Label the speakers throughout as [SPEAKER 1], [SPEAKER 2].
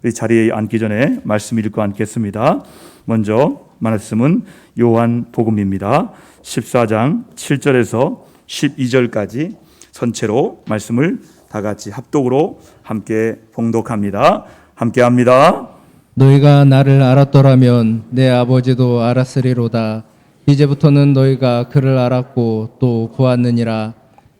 [SPEAKER 1] 우리 자리에 앉기 전에 말씀 읽고 앉겠습니다. 먼저 말씀은 요한복음입니다. 14장 7절에서 12절까지 전체로 말씀을 다 같이 합독으로 함께 봉독합니다. 함께 합니다.
[SPEAKER 2] 너희가 나를 알았더라면 내 아버지도 알았으리로다. 이제부터는 너희가 그를 알았고 또 보았느니라.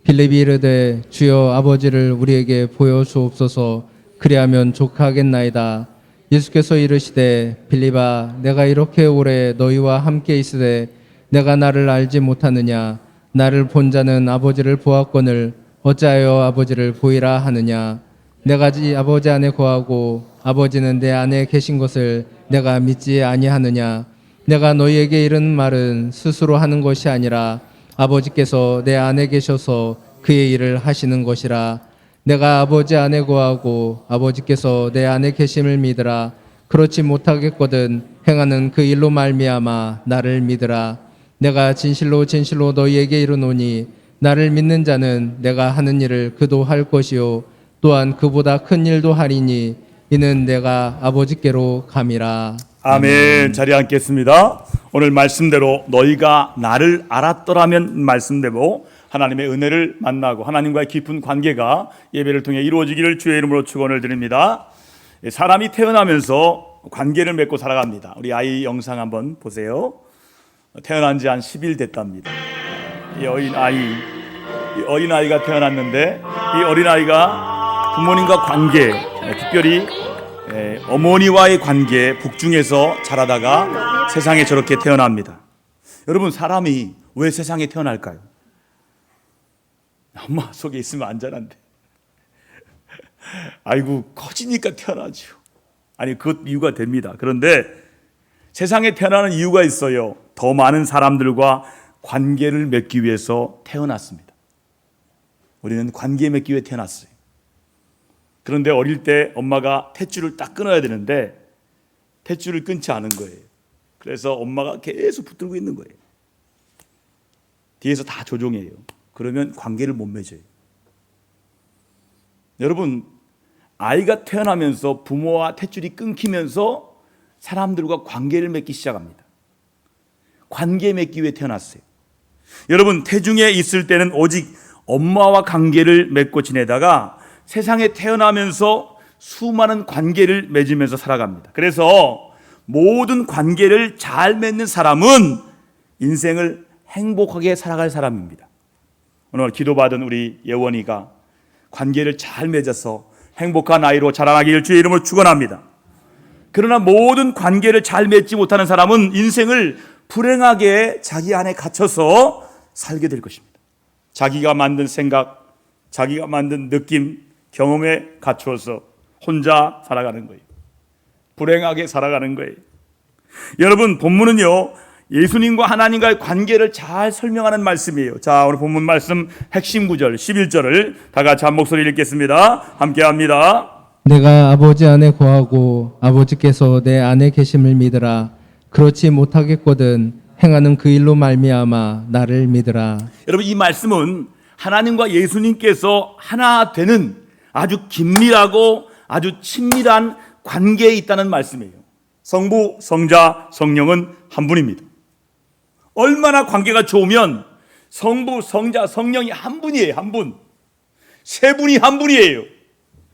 [SPEAKER 2] 빌립이 이르되 주여 아버지를 우리에게 보여주옵소서. 그리하면 족하겠나이다. 예수께서 이르시되 빌립아 내가 이렇게 오래 너희와 함께 있으되 내가 나를 알지 못하느냐. 나를 본 자는 아버지를 보았거늘 어찌하여 아버지를 보이라 하느냐. 내가 아버지 안에 거하고 아버지는 내 안에 계신 것을 내가 믿지 아니하느냐. 내가 너희에게 이른 말은 스스로 하는 것이 아니라 아버지께서 내 안에 계셔서 그의 일을 하시는 것이라. 내가 아버지 안에 거하고 아버지께서 내 안에 계심을 믿으라. 그렇지 못하겠거든 행하는 그 일로 말미암아 나를 믿으라. 내가 진실로 진실로 너희에게 이르노니 나를 믿는 자는 내가 하는 일을 그도 할 것이요 또한 그보다 큰 일도 하리니 이는 내가 아버지께로 감이라.
[SPEAKER 1] 아멘. 자리에 앉겠습니다. 오늘 말씀대로 너희가 나를 알았더라면 말씀대로 하나님의 은혜를 만나고 하나님과의 깊은 관계가 예배를 통해 이루어지기를 주의 이름으로 축원을 드립니다. 사람이 태어나면서 관계를 맺고 살아갑니다. 우리 아이 영상 한번 보세요. 태어난 지 한 10일 됐답니다. 이 어린아이가 태어났는데 이 어린아이가 부모님과 관계, 특별히 어머니와의 관계 북중에서 자라다가 세상에 저렇게 태어납니다. 여러분, 사람이 왜 세상에 태어날까요? 엄마 속에 있으면 안전한데. 아이고, 커지니까 태어나죠. 아니, 그것 이유가 됩니다. 그런데 세상에 태어나는 이유가 있어요. 더 많은 사람들과 관계를 맺기 위해서 태어났습니다. 우리는 관계 맺기 위해 태어났어요. 그런데 어릴 때 엄마가 탯줄을 딱 끊어야 되는데 탯줄을 끊지 않은 거예요. 그래서 엄마가 계속 붙들고 있는 거예요. 뒤에서 다 조종해요. 그러면 관계를 못 맺어요. 여러분, 아이가 태어나면서 부모와 탯줄이 끊기면서 사람들과 관계를 맺기 시작합니다. 관계 맺기 위해 태어났어요. 여러분, 태중에 있을 때는 오직 엄마와 관계를 맺고 지내다가 세상에 태어나면서 수많은 관계를 맺으면서 살아갑니다. 그래서 모든 관계를 잘 맺는 사람은 인생을 행복하게 살아갈 사람입니다. 오늘 기도받은 우리 예원이가 관계를 잘 맺어서 행복한 아이로 자라나기를 주의 이름으로 축원합니다. 그러나 모든 관계를 잘 맺지 못하는 사람은 인생을 불행하게 자기 안에 갇혀서 살게 될 것입니다. 자기가 만든 생각, 자기가 만든 느낌, 경험에 갇혀서 혼자 살아가는 거예요. 불행하게 살아가는 거예요. 여러분, 본문은요, 예수님과 하나님과의 관계를 잘 설명하는 말씀이에요. 자, 오늘 본문 말씀 핵심 구절 11절을 다 같이 한 목소리 읽겠습니다. 함께 합니다.
[SPEAKER 2] 내가 아버지 안에 거하고 아버지께서 내 안에 계심을 믿으라. 그렇지 못하겠거든 행하는 그 일로 말미암아 나를 믿으라.
[SPEAKER 1] 여러분, 이 말씀은 하나님과 예수님께서 하나 되는 아주 긴밀하고 아주 친밀한 관계에 있다는 말씀이에요. 성부, 성자, 성령은 한 분입니다. 얼마나 관계가 좋으면 성부, 성자, 성령이 한 분이에요. 한 분. 세 분이 한 분이에요.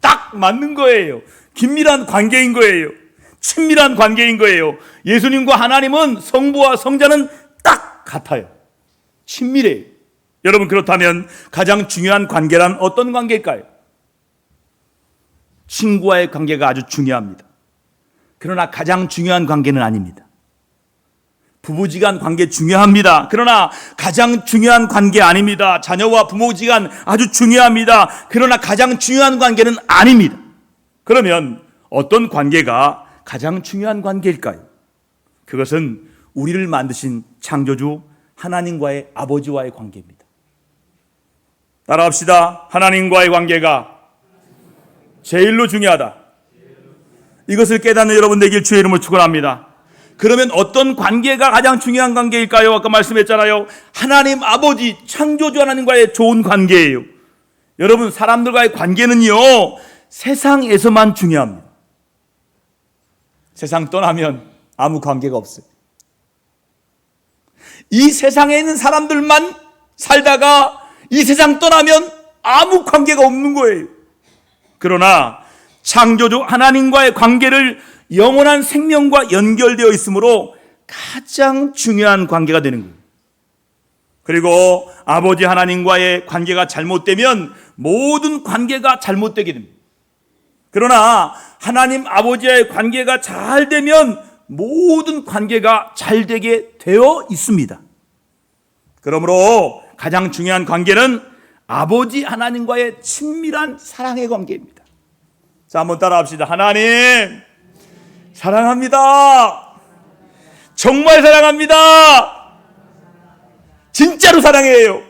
[SPEAKER 1] 딱 맞는 거예요. 긴밀한 관계인 거예요. 친밀한 관계인 거예요. 예수님과 하나님은 성부와 성자는 딱 같아요. 친밀해요. 여러분, 그렇다면 가장 중요한 관계란 어떤 관계일까요? 친구와의 관계가 아주 중요합니다. 그러나 가장 중요한 관계는 아닙니다. 부부지간 관계 중요합니다. 그러나 가장 중요한 관계 아닙니다. 자녀와 부모지간 아주 중요합니다. 그러나 가장 중요한 관계는 아닙니다. 그러면 어떤 관계가 가장 중요한 관계일까요? 그것은 우리를 만드신 창조주 하나님과의 아버지와의 관계입니다. 따라합시다. 하나님과의 관계가 제일로 중요하다. 이것을 깨닫는 여러분 되길 주의 이름으로 축원합니다. 그러면 어떤 관계가 가장 중요한 관계일까요? 아까 말씀했잖아요. 하나님 아버지 창조주 하나님과의 좋은 관계예요. 여러분, 사람들과의 관계는요 세상에서만 중요합니다. 세상 떠나면 아무 관계가 없어요. 이 세상에 있는 사람들만 살다가 이 세상 떠나면 아무 관계가 없는 거예요. 그러나 창조주 하나님과의 관계를 영원한 생명과 연결되어 있으므로 가장 중요한 관계가 되는 거예요. 그리고 아버지 하나님과의 관계가 잘못되면 모든 관계가 잘못되게 됩니다. 그러나 하나님 아버지와의 관계가 잘 되면 모든 관계가 잘 되게 되어 있습니다. 그러므로 가장 중요한 관계는 아버지 하나님과의 친밀한 사랑의 관계입니다. 자, 한번 따라합시다. 하나님 사랑합니다. 정말 사랑합니다. 진짜로 사랑해요.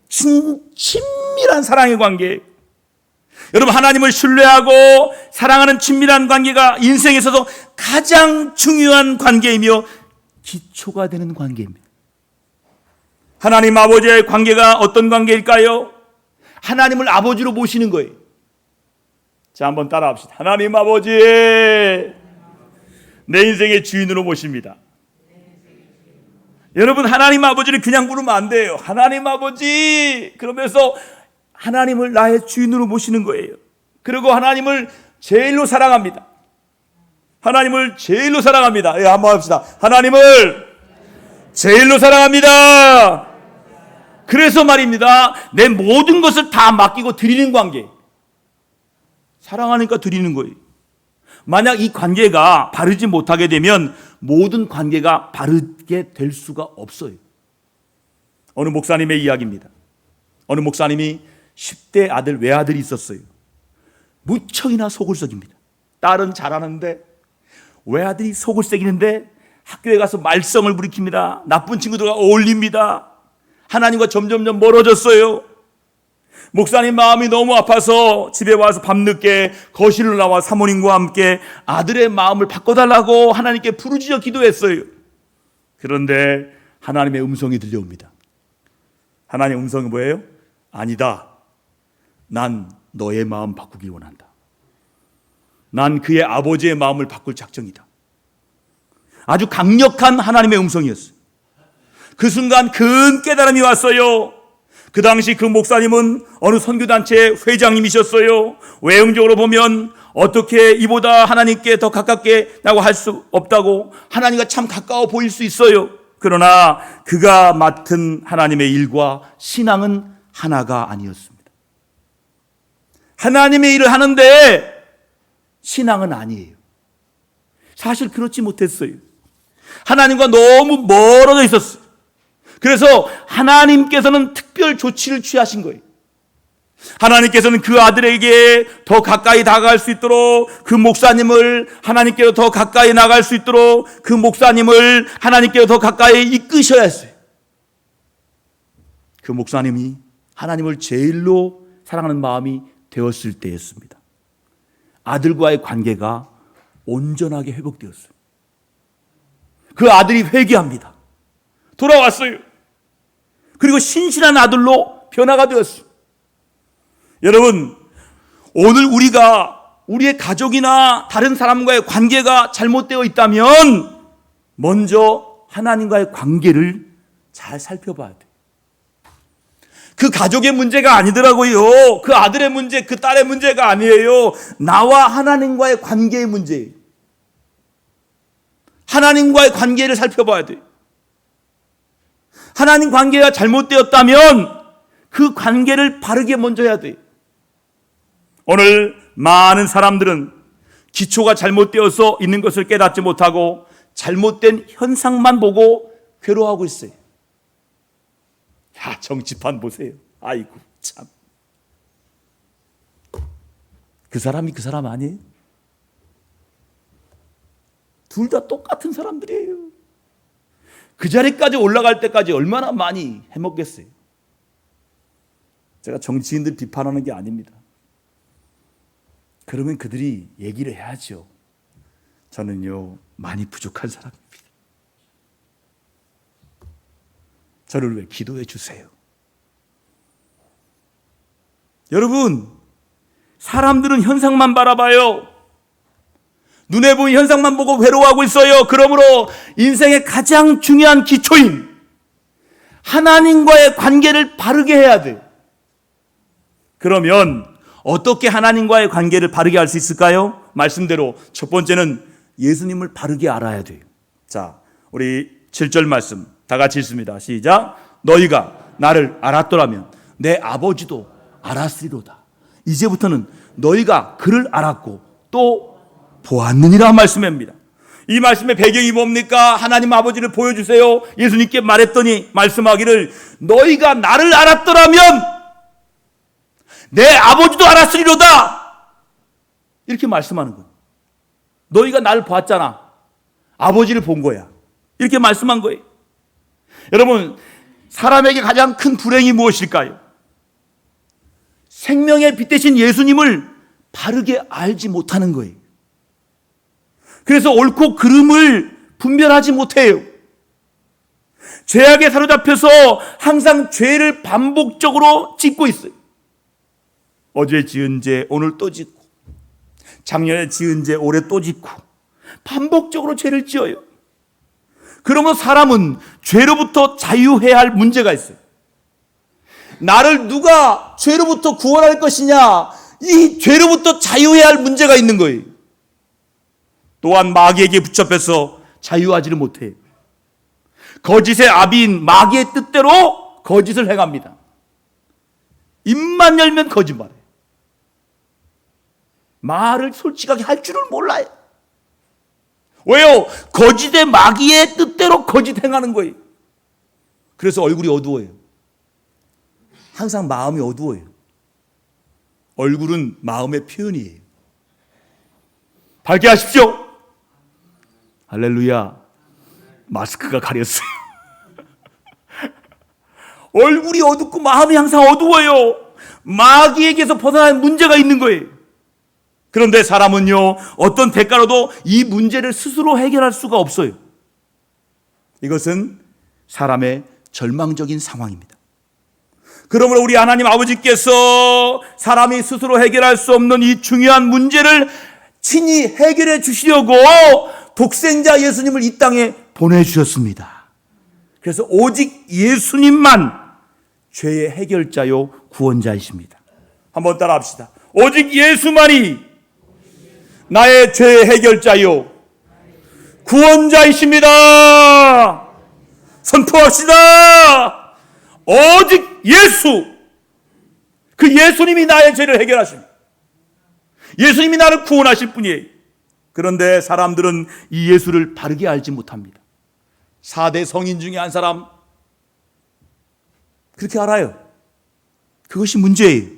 [SPEAKER 1] 친밀한 사랑의 관계. 여러분, 하나님을 신뢰하고 사랑하는 친밀한 관계가 인생에 있어서 가장 중요한 관계이며 기초가 되는 관계입니다. 하나님 아버지의 관계가 어떤 관계일까요? 하나님을 아버지로 모시는 거예요. 자, 한번 따라합시다. 하나님 아버지, 내 인생의 주인으로 모십니다. 여러분, 하나님 아버지를 그냥 부르면 안 돼요. 하나님 아버지 그러면서 하나님을 나의 주인으로 모시는 거예요. 그리고 하나님을 제일로 사랑합니다. 하나님을 제일로 사랑합니다. 예, 한번 합시다. 하나님을 제일로 사랑합니다. 그래서 말입니다, 내 모든 것을 다 맡기고 드리는 관계. 사랑하니까 드리는 거예요. 만약 이 관계가 바르지 못하게 되면 모든 관계가 바르게 될 수가 없어요. 어느 목사님의 이야기입니다. 어느 목사님이 10대 아들 외아들이 있었어요. 무척이나 속을 썩입니다. 딸은 잘하는데 외아들이 속을 썩이는데 학교에 가서 말썽을 부리킵니다. 나쁜 친구들과 어울립니다. 하나님과 점점점 멀어졌어요. 목사님 마음이 너무 아파서 집에 와서 밤늦게 거실로 나와 사모님과 함께 아들의 마음을 바꿔달라고 하나님께 부르짖어 기도했어요. 그런데 하나님의 음성이 들려옵니다. 하나님의 음성이 뭐예요? 아니다. 난 너의 마음 바꾸길 원한다. 난 그의 아버지의 마음을 바꿀 작정이다. 아주 강력한 하나님의 음성이었어요. 그 순간 큰 깨달음이 왔어요. 그 당시 그 목사님은 어느 선교단체 회장님이셨어요. 외형적으로 보면 어떻게 이보다 하나님께 더 가깝게 나고 할 수 없다고, 하나님과 참 가까워 보일 수 있어요. 그러나 그가 맡은 하나님의 일과 신앙은 하나가 아니었습니다. 하나님의 일을 하는데 신앙은 아니에요. 사실 그렇지 못했어요. 하나님과 너무 멀어져 있었어요. 그래서 하나님께서는 특별 조치를 취하신 거예요. 하나님께서는 그 아들에게 더 가까이 다가갈 수 있도록, 그 목사님을 하나님께로 더 가까이 나갈 수 있도록 그 목사님을 하나님께로 더 가까이 이끄셔야 했어요. 그 목사님이 하나님을 제일로 사랑하는 마음이 되었을 때였습니다. 아들과의 관계가 온전하게 회복되었어요. 그 아들이 회개합니다. 돌아왔어요. 그리고 신실한 아들로 변화가 되었어요. 여러분, 오늘 우리의 가족이나 다른 사람과의 관계가 잘못되어 있다면 먼저 하나님과의 관계를 잘 살펴봐야 돼요. 그 가족의 문제가 아니더라고요. 그 아들의 문제, 그 딸의 문제가 아니에요. 나와 하나님과의 관계의 문제예요. 하나님과의 관계를 살펴봐야 돼요. 하나님 관계가 잘못되었다면 그 관계를 바르게 먼저 해야 돼요. 오늘 많은 사람들은 기초가 잘못되어서 있는 것을 깨닫지 못하고 잘못된 현상만 보고 괴로워하고 있어요. 야, 정치판 보세요. 아이고 참. 그 사람이 그 사람 아니에요? 둘 다 똑같은 사람들이에요. 그 자리까지 올라갈 때까지 얼마나 많이 해먹겠어요. 제가 정치인들 비판하는 게 아닙니다. 그러면 그들이 얘기를 해야죠. 저는요, 많이 부족한 사람입니다. 저를 왜 기도해 주세요. 여러분, 사람들은 현상만 바라봐요. 눈에 보이는 현상만 보고 괴로워하고 있어요. 그러므로 인생의 가장 중요한 기초인 하나님과의 관계를 바르게 해야 돼요. 그러면 어떻게 하나님과의 관계를 바르게 할 수 있을까요? 말씀대로 첫 번째는 예수님을 바르게 알아야 돼요. 자, 우리 7절 말씀 다 같이 읽습니다. 시작. 너희가 나를 알았더라면 내 아버지도 알았으리로다. 이제부터는 너희가 그를 알았고 또 보았느니라 말씀입니다. 이 말씀의 배경이 뭡니까? 하나님 아버지를 보여주세요. 예수님께 말했더니 말씀하기를 너희가 나를 알았더라면 내 아버지도 알았으리로다. 이렇게 말씀하는 거예요. 너희가 나를 봤잖아. 아버지를 본 거야. 이렇게 말씀한 거예요. 여러분, 사람에게 가장 큰 불행이 무엇일까요? 생명의 빛 대신 예수님을 바르게 알지 못하는 거예요. 그래서 옳고 그름을 분별하지 못해요. 죄악에 사로잡혀서 항상 죄를 반복적으로 짓고 있어요. 어제 지은 죄 오늘 또 짓고, 작년에 지은 죄 올해 또 짓고, 반복적으로 죄를 지어요. 그러면 사람은 죄로부터 자유해야 할 문제가 있어요. 나를 누가 죄로부터 구원할 것이냐, 이 죄로부터 자유해야 할 문제가 있는 거예요. 또한 마귀에게 붙잡혀서 자유하지를 못해요. 거짓의 아비인 마귀의 뜻대로 거짓을 행합니다. 입만 열면 거짓말해. 말을 솔직하게 할 줄을 몰라요. 왜요? 거짓의 마귀의 뜻대로 거짓 행하는 거예요. 그래서 얼굴이 어두워요. 항상 마음이 어두워요. 얼굴은 마음의 표현이에요. 밝게 하십시오. 할렐루야. 마스크가 가렸어요. 얼굴이 어둡고 마음이 항상 어두워요. 마귀에게서 벗어나는 문제가 있는 거예요. 그런데 사람은요, 어떤 대가로도 이 문제를 스스로 해결할 수가 없어요. 이것은 사람의 절망적인 상황입니다. 그러므로 우리 하나님 아버지께서 사람이 스스로 해결할 수 없는 이 중요한 문제를 친히 해결해 주시려고 독생자 예수님을 이 땅에 보내주셨습니다. 그래서 오직 예수님만 죄의 해결자요 구원자이십니다. 한번 따라 합시다. 오직 예수만이 나의 죄의 해결자요 구원자이십니다. 선포합시다. 오직 예수, 그 예수님이 나의 죄를 해결하십니다. 예수님이 나를 구원하실 분이에요. 그런데 사람들은 이 예수를 바르게 알지 못합니다. 4대 성인 중에 한 사람 그렇게 알아요. 그것이 문제예요.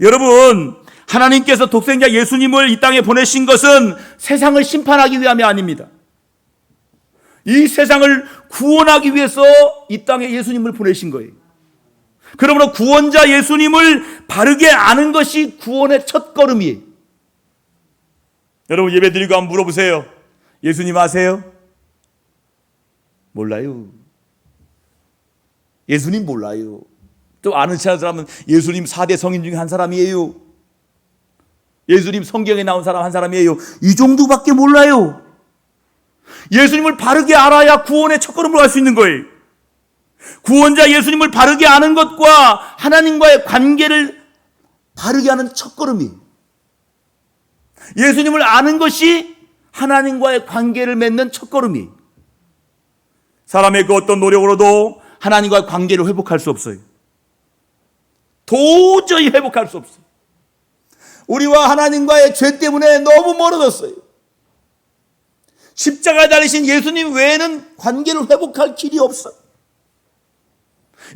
[SPEAKER 1] 여러분, 하나님께서 독생자 예수님을 이 땅에 보내신 것은 세상을 심판하기 위함이 아닙니다. 이 세상을 구원하기 위해서 이 땅에 예수님을 보내신 거예요. 그러므로 구원자 예수님을 바르게 아는 것이 구원의 첫 걸음이에요. 여러분, 예배 드리고 한번 물어보세요. 예수님 아세요? 몰라요. 예수님 몰라요. 또 아는 사람은 예수님 4대 성인 중에 한 사람이에요. 예수님 성경에 나온 사람 한 사람이에요. 이 정도밖에 몰라요. 예수님을 바르게 알아야 구원의 첫걸음을 갈 수 있는 거예요. 구원자 예수님을 바르게 아는 것과 하나님과의 관계를 바르게 하는 첫걸음이에요. 예수님을 아는 것이 하나님과의 관계를 맺는 첫걸음이에요. 사람의 그 어떤 노력으로도 하나님과의 관계를 회복할 수 없어요. 도저히 회복할 수 없어요. 우리와 하나님과의 죄 때문에 너무 멀어졌어요. 십자가에 달리신 예수님 외에는 관계를 회복할 길이 없어요.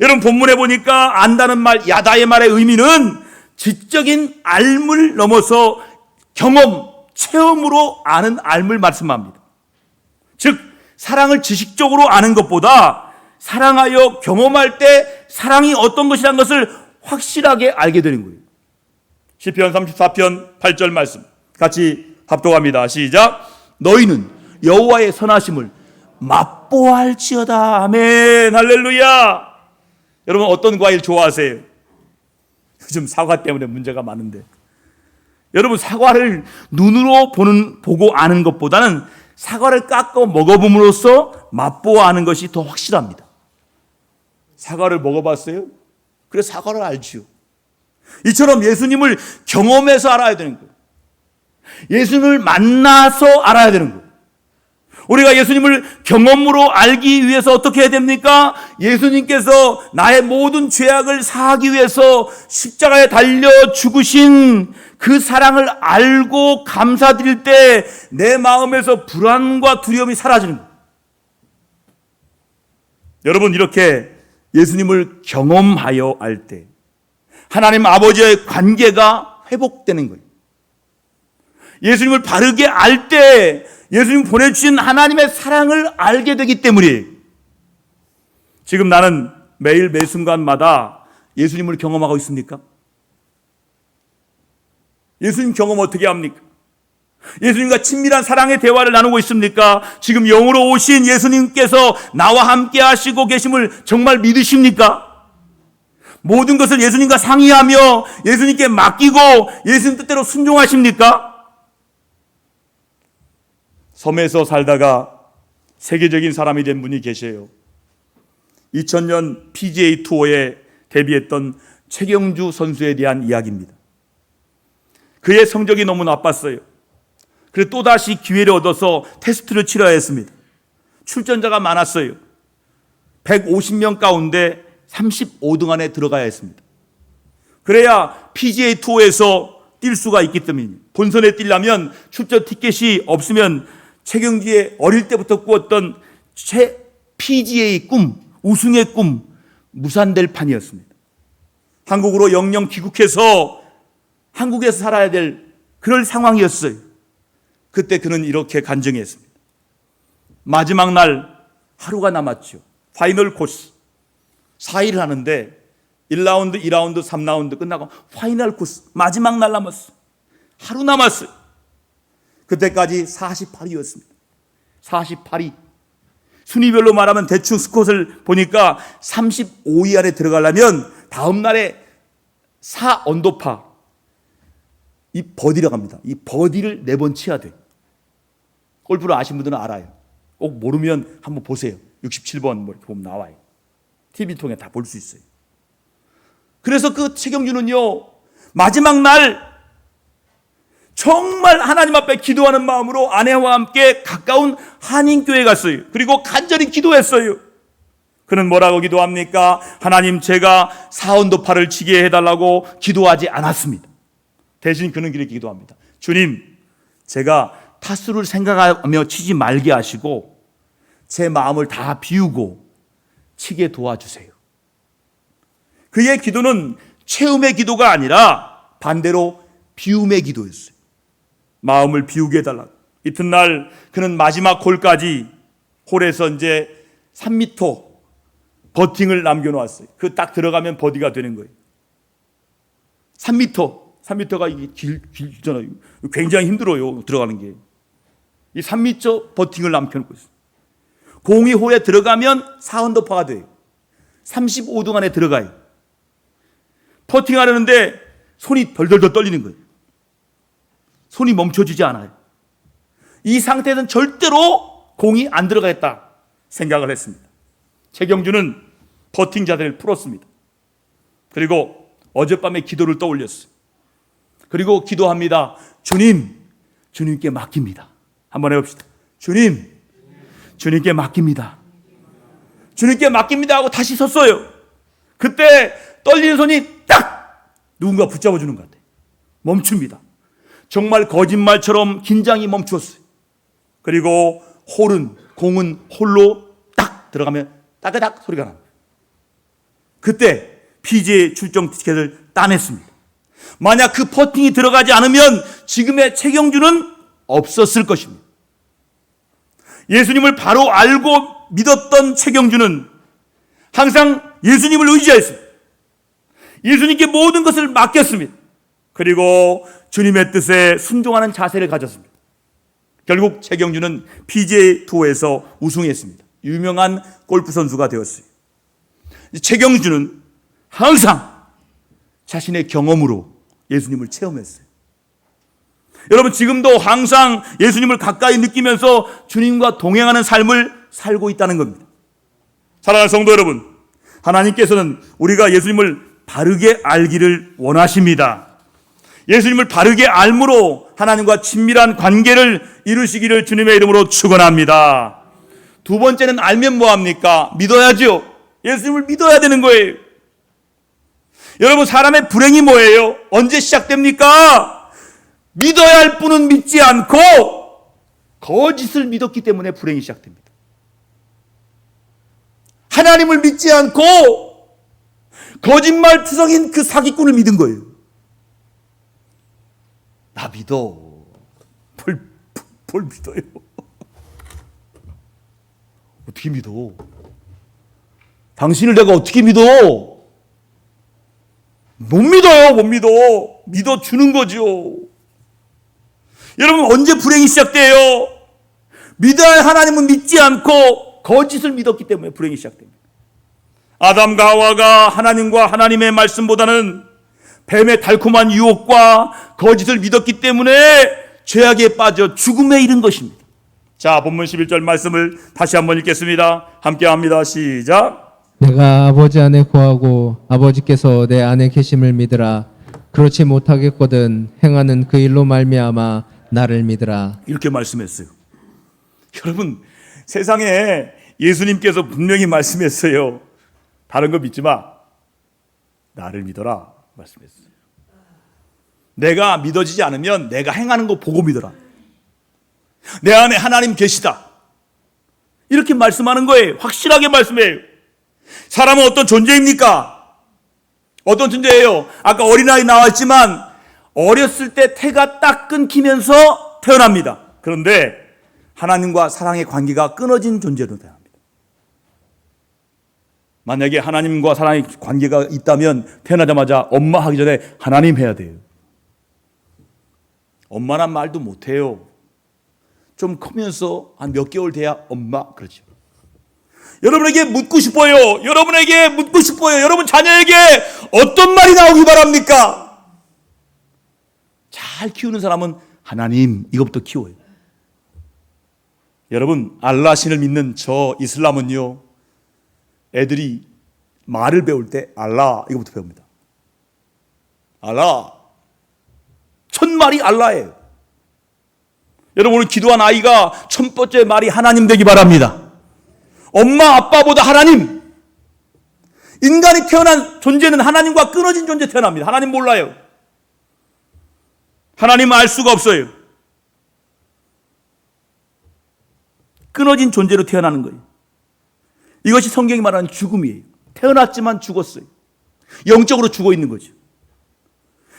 [SPEAKER 1] 여러분, 본문에 보니까 안다는 말, 야다의 말의 의미는 지적인 알물 넘어서 경험, 체험으로 아는 알물 말씀합니다. 즉, 사랑을 지식적으로 아는 것보다 사랑하여 경험할 때 사랑이 어떤 것이라는 것을 확실하게 알게 되는 거예요. 시편 34편 8절 말씀 같이 합독합니다. 시작. 너희는 여호와의 선하심을 맛보할지어다. 아멘. 할렐루야. 여러분, 어떤 과일 좋아하세요? 요즘 사과 때문에 문제가 많은데 여러분, 사과를 눈으로 보고 아는 것보다는 사과를 깎아 먹어봄으로써 맛보아 아는 것이 더 확실합니다. 사과를 먹어봤어요? 그래, 사과를 알지요. 이처럼 예수님을 경험해서 알아야 되는 거예요. 예수님을 만나서 알아야 되는 거예요. 우리가 예수님을 경험으로 알기 위해서 어떻게 해야 됩니까? 예수님께서 나의 모든 죄악을 사하기 위해서 십자가에 달려 죽으신 그 사랑을 알고 감사드릴 때 내 마음에서 불안과 두려움이 사라지는 거예요. 여러분, 이렇게 예수님을 경험하여 알 때 하나님 아버지의 관계가 회복되는 거예요. 예수님을 바르게 알 때 예수님 보내주신 하나님의 사랑을 알게 되기 때문이에요. 지금 나는 매일 매 순간마다 예수님을 경험하고 있습니까? 예수님 경험 어떻게 합니까? 예수님과 친밀한 사랑의 대화를 나누고 있습니까? 지금 영으로 오신 예수님께서 나와 함께 하시고 계심을 정말 믿으십니까? 모든 것을 예수님과 상의하며 예수님께 맡기고 예수님 뜻대로 순종하십니까? 섬에서 살다가 세계적인 사람이 된 분이 계세요. 2000년 PGA 투어에 데뷔했던 최경주 선수에 대한 이야기입니다. 그의 성적이 너무 나빴어요. 그래서 또다시 기회를 얻어서 테스트를 치러야 했습니다. 출전자가 많았어요. 150명 가운데 35등 안에 들어가야 했습니다. 그래야 PGA 투어에서 뛸 수가 있기 때문입니다. 본선에 뛰려면 출전 티켓이 없으면 최경주의 어릴 때부터 꾸었던 PGA 꿈, 우승의 꿈 무산될 판이었습니다. 한국으로 영영 귀국해서 한국에서 살아야 될 그럴 상황이었어요. 그때 그는 이렇게 간증했습니다. 마지막 날 하루가 남았죠. 파이널 코스 4일을 하는데 1라운드, 2라운드, 3라운드 끝나고 파이널 코스 마지막 날 남았어. 하루 남았어요. 그때까지 48위였습니다. 48위. 순위별로 말하면 대충 스코어를 보니까 35위 안에 들어가려면 다음 날에 4언더파 이 버디라고 합니다. 이 버디를 4번 치야 돼요. 골프를 아시는 분들은 알아요. 꼭 모르면 한번 보세요. 67번 뭐 이렇게 보면 나와요. TV 통해 다 볼 수 있어요. 그래서 그 최경주는요, 마지막 날 정말 하나님 앞에 기도하는 마음으로 아내와 함께 가까운 한인교회에 갔어요. 그리고 간절히 기도했어요. 그는 뭐라고 기도합니까? 하나님, 제가 4언더파를 치게 해달라고 기도하지 않았습니다. 대신 그는 이렇게 기도합니다. 주님, 제가 타수를 생각하며 치지 말게 하시고 제 마음을 다 비우고 치게 도와주세요. 그의 기도는 채움의 기도가 아니라 반대로 비움의 기도였어요. 마음을 비우게 해달라고. 이튿날 그는 마지막 홀까지 홀에서 이제 3m 버팅을 남겨놓았어요. 그 딱 들어가면 버디가 되는 거예요. 3m가 이게 길잖아요. 굉장히 힘들어요. 들어가는 게. 이 3m 버팅을 남겨놓고 있어요. 공이 홀에 들어가면 4언더파가 돼요. 35등 안에 들어가요. 퍼팅하려는데 손이 덜덜덜 떨리는 거예요. 손이 멈춰지지 않아요. 이 상태에서는 절대로 공이 안 들어가겠다 생각을 했습니다. 최경주는 퍼팅 자세를 풀었습니다. 그리고 어젯밤에 기도를 떠올렸어요. 그리고 기도합니다. 주님, 주님께 맡깁니다. 한번 해봅시다. 주님, 주님께 맡깁니다. 주님께 맡깁니다 하고 다시 섰어요. 그때 떨리는 손이 딱 누군가 붙잡아주는 것 같아요. 멈춥니다. 정말 거짓말처럼 긴장이 멈추었어요. 그리고 공은 홀로 딱 들어가면 따그닥 소리가 납니다. 그때 PGA 출정 티켓을 따냈습니다. 만약 그 퍼팅이 들어가지 않으면 지금의 최경주는 없었을 것입니다. 예수님을 바로 알고 믿었던 최경주는 항상 예수님을 의지하였습니다. 예수님께 모든 것을 맡겼습니다. 그리고 주님의 뜻에 순종하는 자세를 가졌습니다. 결국 최경주는 PGA 투어에서 우승했습니다. 유명한 골프 선수가 되었어요. 최경주는 항상 자신의 경험으로 예수님을 체험했어요. 여러분 지금도 항상 예수님을 가까이 느끼면서 주님과 동행하는 삶을 살고 있다는 겁니다. 사랑하는 성도 여러분, 하나님께서는 우리가 예수님을 바르게 알기를 원하십니다. 예수님을 바르게 알므로 하나님과 친밀한 관계를 이루시기를 주님의 이름으로 축원합니다. 두 번째는 알면 뭐합니까? 믿어야죠. 예수님을 믿어야 되는 거예요. 여러분 사람의 불행이 뭐예요? 언제 시작됩니까? 믿어야 할 분은 믿지 않고 거짓을 믿었기 때문에 불행이 시작됩니다. 하나님을 믿지 않고 거짓말 투성인 그 사기꾼을 믿은 거예요. 나 믿어. 뭘 믿어요? 어떻게 믿어? 당신을 내가 어떻게 믿어? 못 믿어요, 못 믿어. 믿어주는 거죠. 여러분, 언제 불행이 시작돼요? 믿어야 할 하나님은 믿지 않고 거짓을 믿었기 때문에 불행이 시작됩니다. 아담과 하와가 하나님과 하나님의 말씀보다는 뱀의 달콤한 유혹과 거짓을 믿었기 때문에 죄악에 빠져 죽음에 이른 것입니다. 자, 본문 11절 말씀을 다시 한번 읽겠습니다. 함께 합니다. 시작.
[SPEAKER 2] 내가 아버지 안에 거하고 아버지께서 내 안에 계심을 믿으라. 그렇지 못하겠거든 행하는 그 일로 말미암아 나를 믿으라.
[SPEAKER 1] 이렇게 말씀했어요. 여러분, 세상에 예수님께서 분명히 말씀했어요. 다른 거 믿지 마. 나를 믿어라. 말씀했어요. 내가 믿어지지 않으면 내가 행하는 거 보고 믿어라. 내 안에 하나님 계시다. 이렇게 말씀하는 거예요. 확실하게 말씀해요. 사람은 어떤 존재입니까? 어떤 존재예요? 아까 어린아이 나왔지만 어렸을 때 태가 딱 끊기면서 태어납니다. 그런데 하나님과 사랑의 관계가 끊어진 존재로 태어납니다. 만약에 하나님과 사랑의 관계가 있다면 태어나자마자 엄마 하기 전에 하나님 해야 돼요. 엄마란 말도 못해요. 좀 크면서 한 몇 개월 돼야 엄마 그러죠. 여러분에게 묻고 싶어요. 여러분에게 묻고 싶어요. 여러분 자녀에게 어떤 말이 나오기 바랍니까? 잘 키우는 사람은 하나님 이것부터 키워요. 여러분 알라 신을 믿는 저 이슬람은요, 애들이 말을 배울 때 알라 이거부터 배웁니다. 알라. 첫 말이 알라예요. 여러분 오늘 기도한 아이가 첫 번째 말이 하나님 되기 바랍니다. 엄마 아빠보다 하나님. 인간이 태어난 존재는 하나님과 끊어진 존재 태어납니다. 하나님 몰라요. 하나님 알 수가 없어요. 끊어진 존재로 태어나는 거예요. 이것이 성경이 말하는 죽음이에요. 태어났지만 죽었어요. 영적으로 죽어 있는 거죠.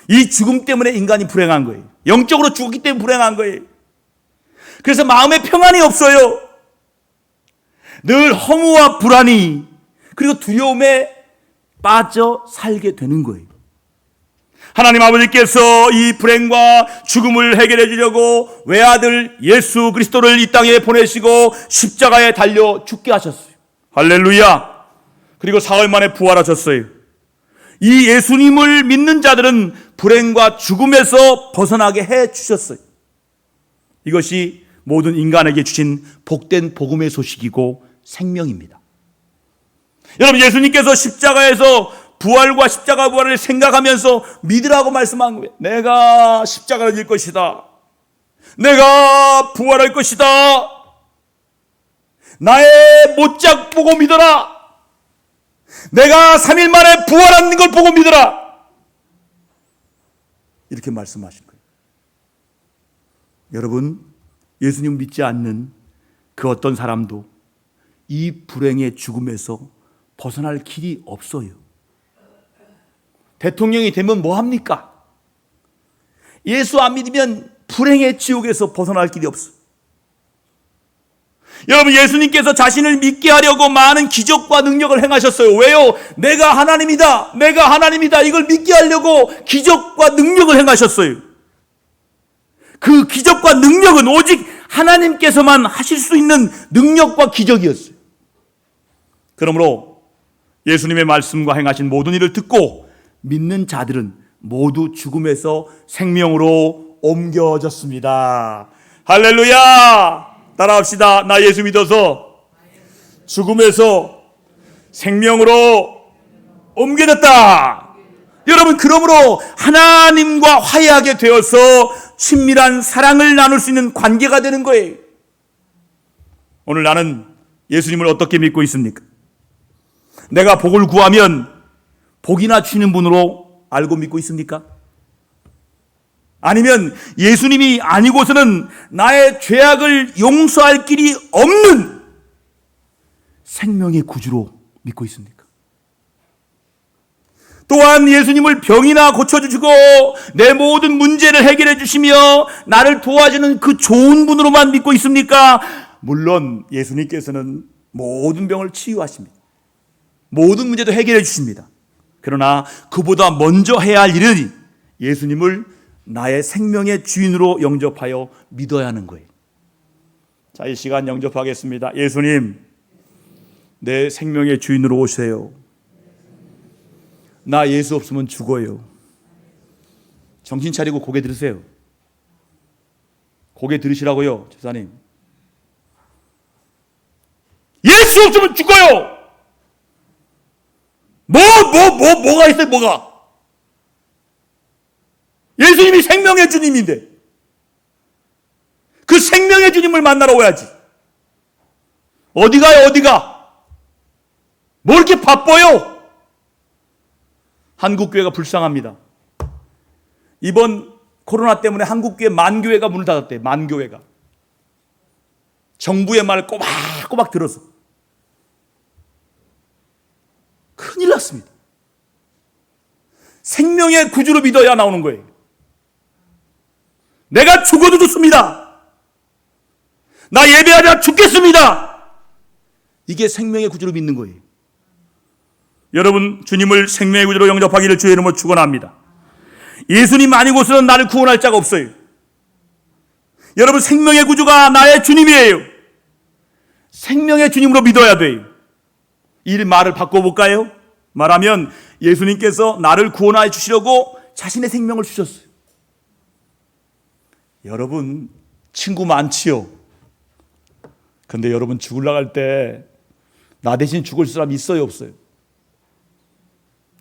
[SPEAKER 1] 이 죽음 때문에 인간이 불행한 거예요. 영적으로 죽었기 때문에 불행한 거예요. 그래서 마음에 평안이 없어요. 늘 허무와 불안이 그리고 두려움에 빠져 살게 되는 거예요. 하나님 아버지께서 이 불행과 죽음을 해결해 주려고 외아들 예수 그리스도를 이 땅에 보내시고 십자가에 달려 죽게 하셨어요. 할렐루야. 그리고 사흘 만에 부활하셨어요. 이 예수님을 믿는 자들은 불행과 죽음에서 벗어나게 해 주셨어요. 이것이 모든 인간에게 주신 복된 복음의 소식이고 생명입니다. 여러분 예수님께서 십자가에서 부활과 십자가 부활을 생각하면서 믿으라고 말씀한 거예요. 내가 십자가를 질 것이다. 내가 부활할 것이다. 나의 못작 보고 믿어라. 내가 3일 만에 부활하는 걸 보고 믿어라. 이렇게 말씀하신 거예요. 여러분 예수님 믿지 않는 그 어떤 사람도 이 불행의 죽음에서 벗어날 길이 없어요. 대통령이 되면 뭐 합니까? 예수 안 믿으면 불행의 지옥에서 벗어날 길이 없어요. 여러분 예수님께서 자신을 믿게 하려고 많은 기적과 능력을 행하셨어요. 왜요? 내가 하나님이다. 내가 하나님이다. 이걸 믿게 하려고 기적과 능력을 행하셨어요. 그 기적과 능력은 오직 하나님께서만 하실 수 있는 능력과 기적이었어요. 그러므로 예수님의 말씀과 행하신 모든 일을 듣고 믿는 자들은 모두 죽음에서 생명으로 옮겨졌습니다. 할렐루야! 따라합시다. 나 예수 믿어서 죽음에서 생명으로 옮겨졌다. 여러분, 그러므로 하나님과 화해하게 되어서 친밀한 사랑을 나눌 수 있는 관계가 되는 거예요. 오늘 나는 예수님을 어떻게 믿고 있습니까? 내가 복을 구하면 복이나 주시는 분으로 알고 믿고 있습니까? 아니면 예수님이 아니고서는 나의 죄악을 용서할 길이 없는 생명의 구주로 믿고 있습니까? 또한 예수님을 병이나 고쳐주시고 내 모든 문제를 해결해 주시며 나를 도와주는 그 좋은 분으로만 믿고 있습니까? 물론 예수님께서는 모든 병을 치유하십니다. 모든 문제도 해결해 주십니다. 그러나 그보다 먼저 해야 할 일은 예수님을 나의 생명의 주인으로 영접하여 믿어야 하는 거예요. 자, 이 시간 영접하겠습니다. 예수님, 내 생명의 주인으로 오세요. 나 예수 없으면 죽어요. 정신 차리고 고개 들으세요. 고개 들으시라고요, 집사님. 예수 없으면 죽어요. 뭐가 있어요, 뭐가? 예수님이 생명의 주님인데 그 생명의 주님을 만나러 오야지. 어디 가요, 어디가? 뭐 이렇게 바빠요? 한국교회가 불쌍합니다. 이번 코로나 때문에 한국교회 만교회가 문을 닫았대요. 만교회가. 정부의 말을 꼬박꼬박 들어서. 큰일 났습니다. 생명의 구주로 믿어야 나오는 거예요. 내가 죽어도 좋습니다. 나 예배하다 죽겠습니다. 이게 생명의 구주로 믿는 거예요. 여러분, 주님을 생명의 구주로 영접하기를 주의 이름으로 축원합니다. 예수님 아니고서는 나를 구원할 자가 없어요. 여러분, 생명의 구주가 나의 주님이에요. 생명의 주님으로 믿어야 돼요. 이 말을 바꿔볼까요? 말하면 예수님께서 나를 구원하여 주시려고 자신의 생명을 주셨어요. 여러분, 친구 많지요? 근데 여러분, 죽으려고 할 때 나 대신 죽을 사람 있어요, 없어요?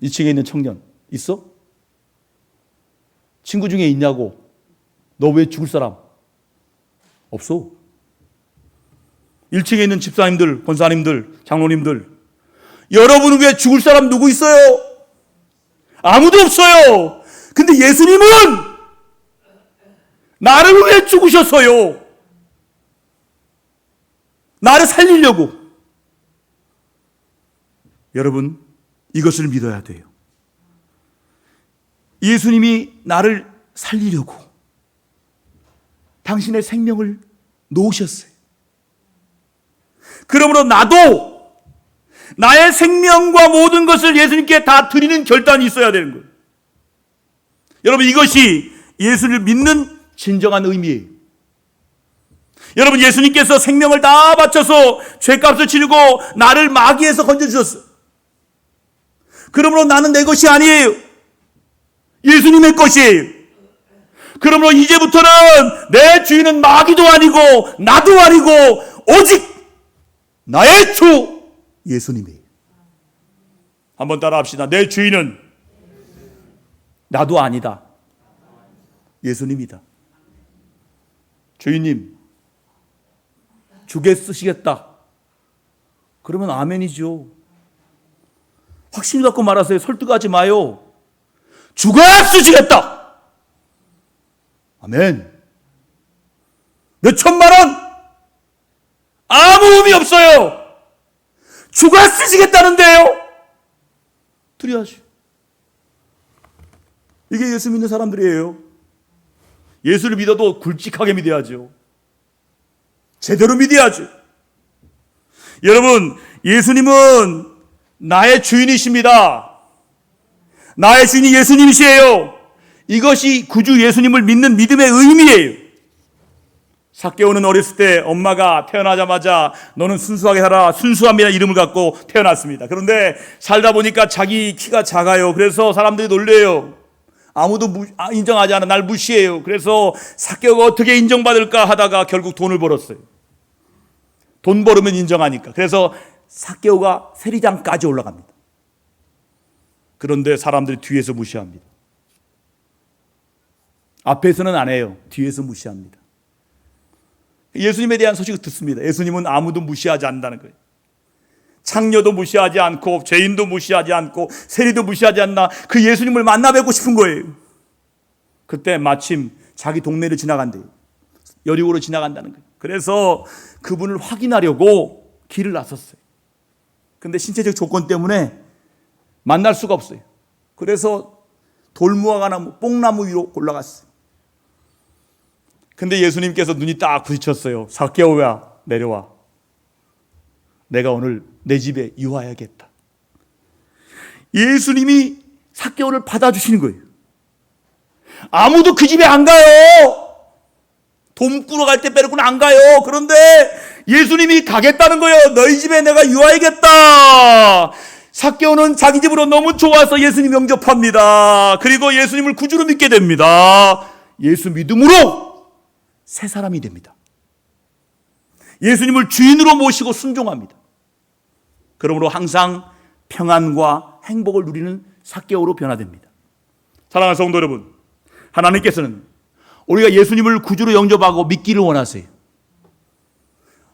[SPEAKER 1] 2층에 있는 청년 있어? 친구 중에 있냐고. 너 왜 죽을 사람? 없어. 1층에 있는 집사님들, 권사님들, 장로님들, 여러분은 왜 죽을 사람 누구 있어요? 아무도 없어요. 근데 예수님은 나를 왜 죽으셨어요? 나를 살리려고. 여러분, 이것을 믿어야 돼요. 예수님이 나를 살리려고 당신의 생명을 놓으셨어요. 그러므로 나도 나의 생명과 모든 것을 예수님께 다 드리는 결단이 있어야 되는 거예요. 여러분, 이것이 예수를 믿는 진정한 의미예요. 여러분, 예수님께서 생명을 다 바쳐서 죄값을 치르고 나를 마귀에서 건져주셨어요. 그러므로 나는 내 것이 아니에요. 예수님의 것이에요. 그러므로 이제부터는 내 주인은 마귀도 아니고 나도 아니고 오직 나의 주 예수님이에요. 한번 따라합시다. 내 주인은 나도 아니다. 예수님이다. 주인님, 죽게 쓰시겠다. 그러면 아멘이죠. 확신 갖고 말하세요. 설득하지 마요. 죽어야 쓰시겠다. 아멘. 몇 천만 원 아무 의미 없어요. 죽어야 쓰시겠다는데요. 드려야죠. 이게 예수 믿는 사람들이에요. 예수를 믿어도 굵직하게 믿어야죠. 제대로 믿어야죠. 여러분, 예수님은 나의 주인이십니다. 나의 주인이 예수님이시에요. 이것이 구주 예수님을 믿는 믿음의 의미예요. 삭개오는 어렸을 때 엄마가 태어나자마자 너는 순수하게 살아, 순수함이라는 이름을 갖고 태어났습니다. 그런데 살다 보니까 자기 키가 작아요. 그래서 사람들이 놀려요. 아무도 인정하지 않아. 날 무시해요. 그래서 삭개오가 어떻게 인정받을까 하다가 결국 돈을 벌었어요. 돈 벌으면 인정하니까. 그래서 삭개오가 세리장까지 올라갑니다. 그런데 사람들이 뒤에서 무시합니다. 앞에서는 안 해요. 뒤에서 무시합니다. 예수님에 대한 소식을 듣습니다. 예수님은 아무도 무시하지 않는다는 거예요. 창녀도 무시하지 않고 죄인도 무시하지 않고 세리도 무시하지 않나, 그 예수님을 만나 뵙고 싶은 거예요. 그때 마침 자기 동네를 지나간대요. 여리고로 지나간다는 거예요. 그래서 그분을 확인하려고 길을 나섰어요. 근데 신체적 조건 때문에 만날 수가 없어요. 그래서 돌무화과 나무, 뽕나무 위로 올라갔어요. 근데 예수님께서 눈이 딱 부딪혔어요. 삭개오야, 내려와. 내가 오늘 내 집에 유하야겠다. 예수님이 삭개오를 받아주시는 거예요. 아무도 그 집에 안 가요. 돈 꾸러 갈 때 빼놓고는 안 가요. 그런데 예수님이 가겠다는 거예요. 너희 집에 내가 유하야겠다. 삭개오는 자기 집으로 너무 좋아서 예수님 영접합니다. 그리고 예수님을 구주로 믿게 됩니다. 예수 믿음으로 새 사람이 됩니다. 예수님을 주인으로 모시고 순종합니다. 그러므로 항상 평안과 행복을 누리는 삭개오로 변화됩니다. 사랑하는 성도 여러분, 하나님께서는 우리가 예수님을 구주로 영접하고 믿기를 원하세요.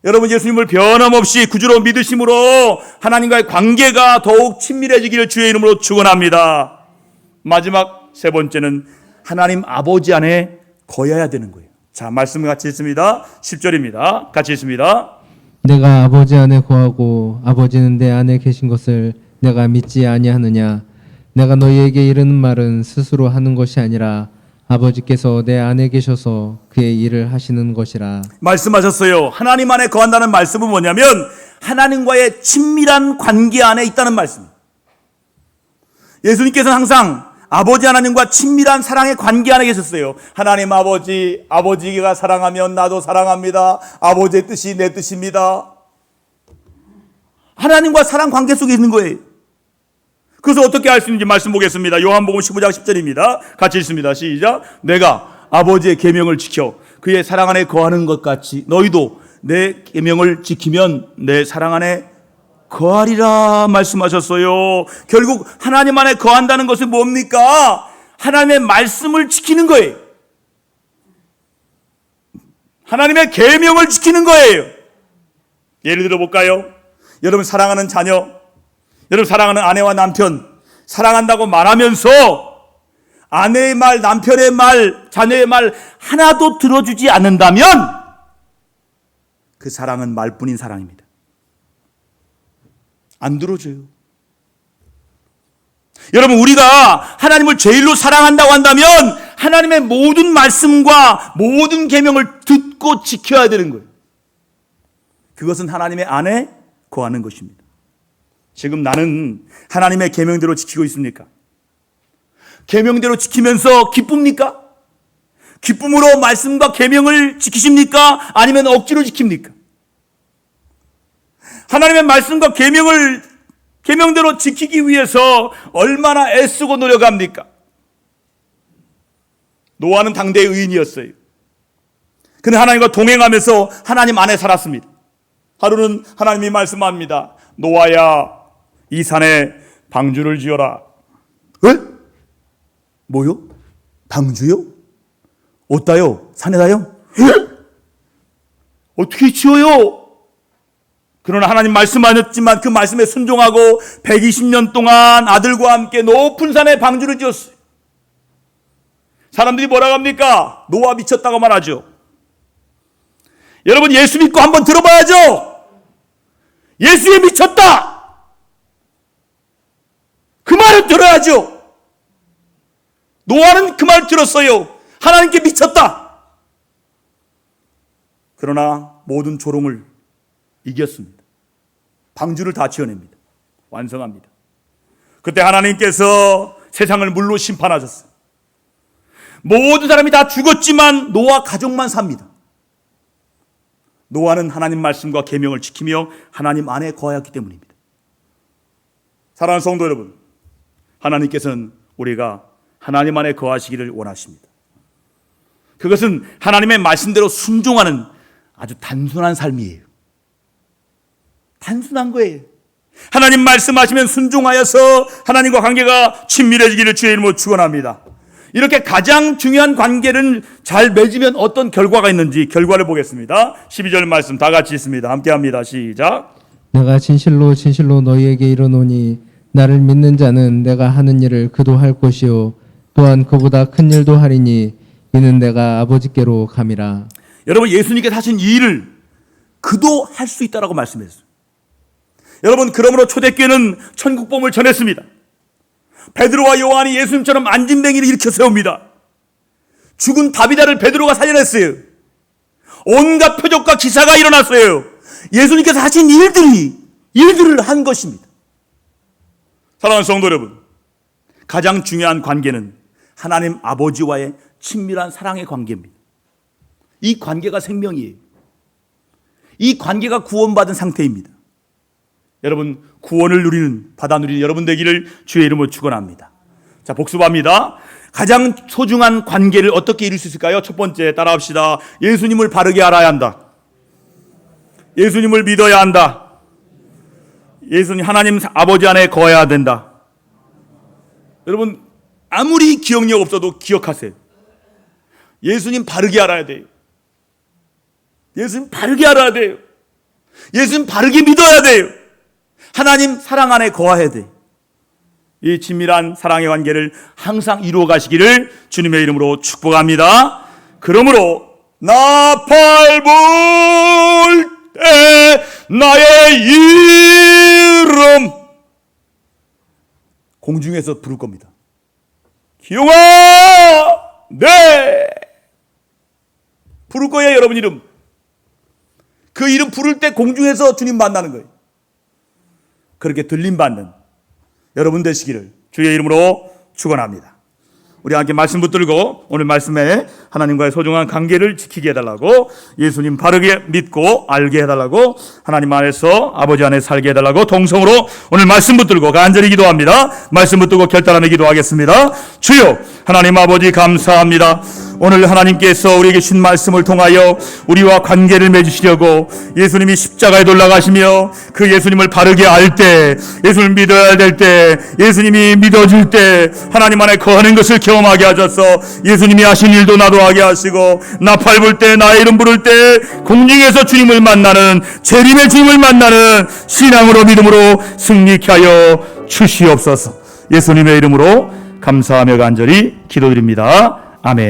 [SPEAKER 1] 여러분, 예수님을 변함없이 구주로 믿으심으로 하나님과의 관계가 더욱 친밀해지기를 주의 이름으로 축원합니다. 마지막 세 번째는 하나님 아버지 안에 거해야 되는 거예요. 자, 말씀 같이 읽습니다. 10절입니다. 같이 읽습니다.
[SPEAKER 2] 내가 아버지 안에 거하고 아버지는 내 안에 계신 것을 내가 믿지 아니하느냐. 내가 너희에게 이르는 말은 스스로 하는 것이 아니라 아버지께서 내 안에 계셔서 그의 일을 하시는 것이라.
[SPEAKER 1] 말씀하셨어요. 하나님 안에 거한다는 말씀은 뭐냐면 하나님과의 친밀한 관계 안에 있다는 말씀. 예수님께서는 항상 아버지 하나님과 친밀한 사랑의 관계 안에 계셨어요. 하나님 아버지, 아버지가 사랑하면 나도 사랑합니다. 아버지의 뜻이 내 뜻입니다. 하나님과 사랑 관계 속에 있는 거예요. 그래서 어떻게 할 수 있는지 말씀 보겠습니다. 요한복음 15장 10절입니다. 같이 읽습니다. 시작. 내가 아버지의 계명을 지켜 그의 사랑 안에 거하는 것 같이 너희도 내 계명을 지키면 내 사랑 안에 거하리라 말씀하셨어요. 결국 하나님 안에 거한다는 것은 뭡니까? 하나님의 말씀을 지키는 거예요. 하나님의 계명을 지키는 거예요. 예를 들어 볼까요? 여러분 사랑하는 자녀, 여러분 사랑하는 아내와 남편, 사랑한다고 말하면서 아내의 말, 남편의 말, 자녀의 말 하나도 들어주지 않는다면 그 사랑은 말뿐인 사랑입니다. 안 들어줘요. 여러분, 우리가 하나님을 제일로 사랑한다고 한다면 하나님의 모든 말씀과 모든 계명을 듣고 지켜야 되는 거예요. 그것은 하나님의 안에 거하는 것입니다. 지금 나는 하나님의 계명대로 지키고 있습니까? 계명대로 지키면서 기쁩니까? 기쁨으로 말씀과 계명을 지키십니까? 아니면 억지로 지킵니까? 하나님의 말씀과 계명대로 지키기 위해서 얼마나 애쓰고 노력합니까? 노아는 당대의 의인이었어요. 그는 하나님과 동행하면서 하나님 안에 살았습니다. 하루는 하나님이 말씀합니다. 노아야, 이 산에 방주를 지어라. 에? 뭐요? 방주요? 어디다요? 산에다요? 어떻게 지어요? 그러나 하나님 말씀하셨지만 그 말씀에 순종하고 120년 동안 아들과 함께 높은 산에 방주를 지었어요. 사람들이 뭐라고 합니까? 노아 미쳤다고 말하죠. 여러분, 예수 믿고 한번 들어봐야죠. 예수에 미쳤다. 그 말을 들어야죠. 노아는 그 말 들었어요. 하나님께 미쳤다. 그러나 모든 조롱을 이겼습니다. 방주를 다 지어냅니다. 완성합니다. 그때 하나님께서 세상을 물로 심판하셨어요. 모든 사람이 다 죽었지만 노아 가족만 삽니다. 노아는 하나님 말씀과 계명을 지키며 하나님 안에 거하였기 때문입니다. 사랑하는 성도 여러분, 하나님께서는 우리가 하나님 안에 거하시기를 원하십니다. 그것은 하나님의 말씀대로 순종하는 아주 단순한 삶이에요. 단순한 거예요. 하나님 말씀하시면 순종하여서 하나님과 관계가 친밀해지기를 주의 이름으로 축원합니다. 이렇게 가장 중요한 관계를 잘 맺으면 어떤 결과가 있는지 결과를 보겠습니다. 12절 말씀 다 같이 있습니다. 함께 합니다. 시작.
[SPEAKER 2] 내가 진실로 진실로 너희에게 이르노니 나를 믿는 자는 내가 하는 일을 그도 할 것이요 또한 그보다 큰 일도 하리니 이는 내가 아버지께로 감이라.
[SPEAKER 1] 여러분, 예수님께서 하신 이 일을 그도 할 수 있다라고 말씀했어요. 여러분, 그러므로 초대교회는 천국복음을 전했습니다. 베드로와 요한이 예수님처럼 안진뱅이를 일으켜 세웁니다. 죽은 다비다를 베드로가 살려냈어요. 온갖 표적과 기사가 일어났어요. 예수님께서 하신 일들을 한 것입니다. 사랑하는 성도 여러분, 가장 중요한 관계는 하나님 아버지와의 친밀한 사랑의 관계입니다. 이 관계가 생명이에요. 이 관계가 구원받은 상태입니다. 여러분, 구원을 받아 누리는 여러분 되기를 주의 이름으로 축원합니다. 자, 복습합니다. 가장 소중한 관계를 어떻게 이룰 수 있을까요? 첫 번째, 따라합시다. 예수님을 바르게 알아야 한다. 예수님을 믿어야 한다. 예수님, 하나님 아버지 안에 거해야 된다. 여러분, 아무리 기억력 없어도 기억하세요. 예수님 바르게 알아야 돼요. 예수님 바르게 알아야 돼요. 예수님 바르게 믿어야 돼요. 하나님 사랑 안에 거해야 돼요. 이 친밀한 사랑의 관계를 항상 이루어 가시기를 주님의 이름으로 축복합니다. 그러므로 나 밟을 때 나의 이름 공중에서 부를 겁니다. 기용아, 네, 부를 거예요. 여러분 이름, 그 이름 부를 때 공중에서 주님 만나는 거예요. 그렇게 들림받는 여러분 되시기를 주의 이름으로 축원합니다. 우리 함께 말씀 붙들고 오늘 말씀에 하나님과의 소중한 관계를 지키게 해달라고, 예수님 바르게 믿고 알게 해달라고, 하나님 안에서 아버지 안에 살게 해달라고 동성으로 오늘 말씀 붙들고 간절히 기도합니다. 말씀 붙들고 결단하며 기도하겠습니다. 주여 하나님 아버지 감사합니다. 오늘 하나님께서 우리에게 신 말씀을 통하여 우리와 관계를 맺으시려고 예수님이 십자가에 돌아가시며 그 예수님을 바르게 알 때, 예수님을 믿어야 될 때, 예수님이 믿어질 때 하나님 안에 거하는 것을 경험하게 하셔서 예수님이 하신 일도 나도 하게 하시고, 나 밟을 때, 나의 이름 부를 때 공중에서 주님을 만나는, 재림의 주님을 만나는 신앙으로 믿음으로 승리케 하여 주시옵소서. 예수님의 이름으로 감사하며 간절히 기도드립니다. 아멘.